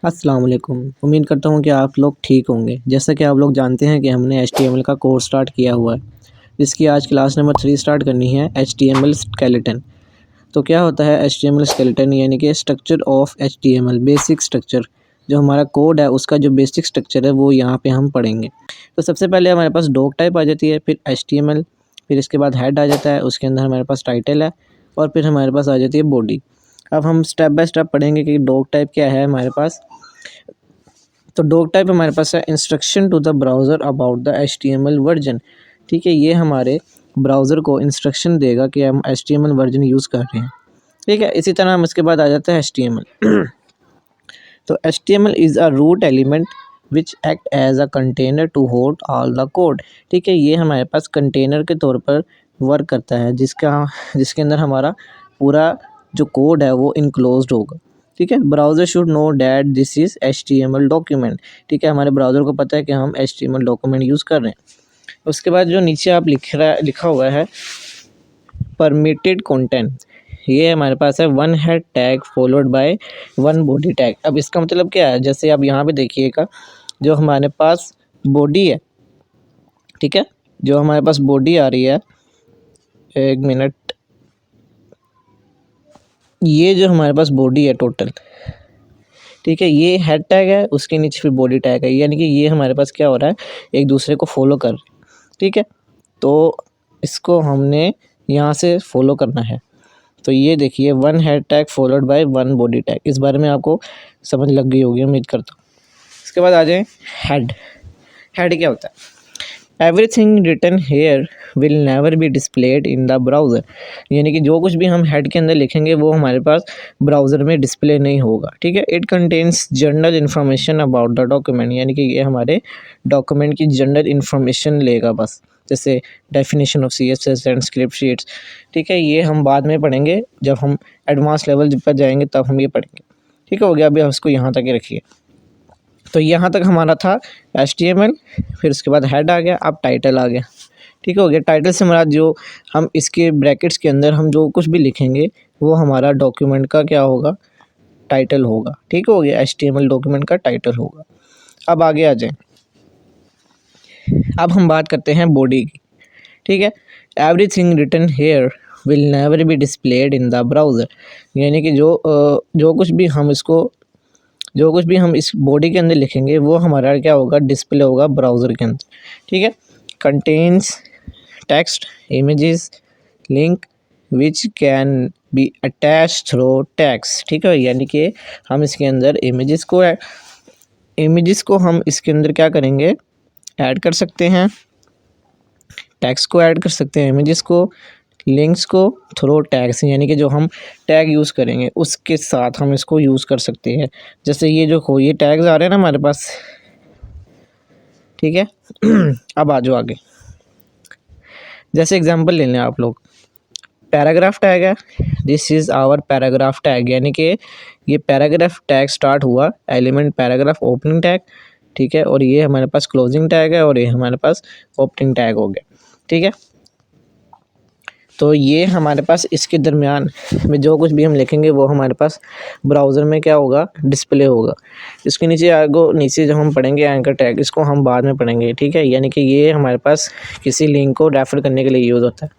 अस्सलाम वालेकुम। उम्मीद करता हूँ कि आप लोग ठीक होंगे। जैसा कि आप लोग जानते हैं कि हमने HTML का कोर्स स्टार्ट किया हुआ है, जिसकी आज क्लास नंबर 3 स्टार्ट करनी है, HTML स्केलेटन। तो क्या होता है HTML स्केलेटन, यानी कि structure of HTML, basic structure. जो हमारा कोड है उसका जो बेसिक स्ट्रक्चर है वो यहाँ पे हम पढ़ेंगे। तो सबसे पहले हमारे पास डॉक टाइप आ जाती है, फिर HTML, फिर इसके बाद हेड आ जाता है, उसके अंदर हमारे पास टाइटल है और फिर हमारे पास आ जाती है बॉडी। अब हम स्टेप बाय स्टेप पढ़ेंगे कि डॉक टाइप क्या है हमारे पास। तो डॉक टाइप हमारे पास है instruction to the browser about the HTML version. ठीक है, ये हमारे ब्राउज़र को इंस्ट्रक्शन देगा कि हम HTML वर्जन यूज़ कर रहे हैं। ठीक है, इसी तरह हम इसके बाद आ जाता है HTML। तो HTML is a root element which act as a container to hold all the code. ठीक है, ये हमारे पास कंटेनर के तौर पर वर्क करता है, जिसके अंदर हमारा पूरा जो कोड है वो इनक्लोज्ड होगा। ठीक है, browser should know that this is HTML document. ठीक है, हमारे ब्राउज़र को पता है कि हम HTML डॉक्यूमेंट यूज़ कर रहे हैं। उसके बाद जो नीचे आप लिखा हुआ है परमिटेड कंटेंट, ये हमारे पास है one head tag followed by one body tag. अब इसका मतलब क्या है, जैसे आप यहाँ पे देखिएगा, जो हमारे पास बॉडी है, ठीक है, जो हमारे पास बॉडी आ रही है, एक मिनट, ये जो हमारे पास बॉडी है टोटल, ठीक है, ये हेड टैग है, उसके नीचे फिर बॉडी टैग है, यानी कि ये हमारे पास क्या हो रहा है, एक दूसरे को फॉलो कर रहे हैं। ठीक है, तो इसको हमने यहाँ से फॉलो करना है। तो ये देखिए, one head tag followed by one body tag, इस बारे में आपको समझ लग गई होगी, उम्मीद करता हूँ। इसके बाद आ जाए हेड। हेड क्या होता है? Everything written here will never be displayed in the browser, यानी कि जो कुछ भी हम हेड के अंदर लिखेंगे वो हमारे पास ब्राउज़र में डिस्प्ले नहीं होगा। ठीक है, it contains general information about the document, यानी कि ये हमारे डॉक्यूमेंट की जनरल इन्फॉर्मेशन लेगा बस, जैसे definition of CSS and script sheets. ठीक है, ये हम बाद में पढ़ेंगे, जब हम एडवांस लेवल पर जाएंगे तब हम ये पढ़ेंगे। ठीक हो गया, अभी हम इसको यहाँ तक ही रखिए। तो यहाँ तक हमारा था HTML, फिर उसके बाद हेड आ गया, अब टाइटल आ गया। ठीक हो गया, टाइटल से हमारा जो हम इसके ब्रैकेट्स के अंदर हम जो कुछ भी लिखेंगे वो हमारा डॉक्यूमेंट का क्या होगा, टाइटल होगा। ठीक हो गया, HTML डॉक्यूमेंट का टाइटल होगा। अब आगे आ जाए, अब हम बात करते हैं बॉडी की। ठीक है, everything written here will never be displayed in the browser, यानी कि जो कुछ भी हम इस बॉडी के अंदर लिखेंगे वो हमारा क्या होगा, डिस्प्ले होगा ब्राउज़र के अंदर। ठीक है, contains text, images, link which can be attach through tags. ठीक है, यानी कि हम इसके अंदर इमेजेस को हम इसके अंदर क्या करेंगे, ऐड कर सकते हैं, टैग्स को ऐड कर सकते हैं, इमेजेस को, लिंक्स को थ्रू टैग्स, यानी कि जो हम टैग यूज़ करेंगे उसके साथ हम इसको यूज़ कर सकते हैं। जैसे ये टैग्स आ रहे हैं ना हमारे पास। ठीक है, अब आ जाओ आगे। जैसे एग्जांपल ले लें आप लोग, पैराग्राफ टैग है, this is our paragraph tag, यानी कि ये पैराग्राफ टैग स्टार्ट हुआ, एलिमेंट पैराग्राफ ओपनिंग टैग। ठीक है, और ये हमारे पास क्लोजिंग टैग है और ये हमारे पास ओपनिंग टैग हो गया। ठीक है, तो ये हमारे पास इसके दरमियान में जो कुछ भी हम लिखेंगे वो हमारे पास ब्राउज़र में क्या होगा, डिस्प्ले होगा। इसके नीचे जो हम पढ़ेंगे एंकर टैग, इसको हम बाद में पढ़ेंगे। ठीक है, यानी कि ये हमारे पास किसी लिंक को रेफ़र करने के लिए यूज़ होता है।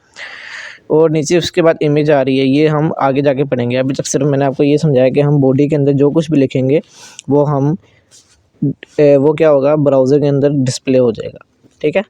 और नीचे उसके बाद इमेज आ रही है, ये हम आगे जाके पढ़ेंगे। अभी तक सिर्फ मैंने आपको ये समझाया कि हम बॉडी के अंदर जो कुछ भी लिखेंगे वो क्या होगा, ब्राउज़र के अंदर डिस्प्ले हो जाएगा। ठीक है।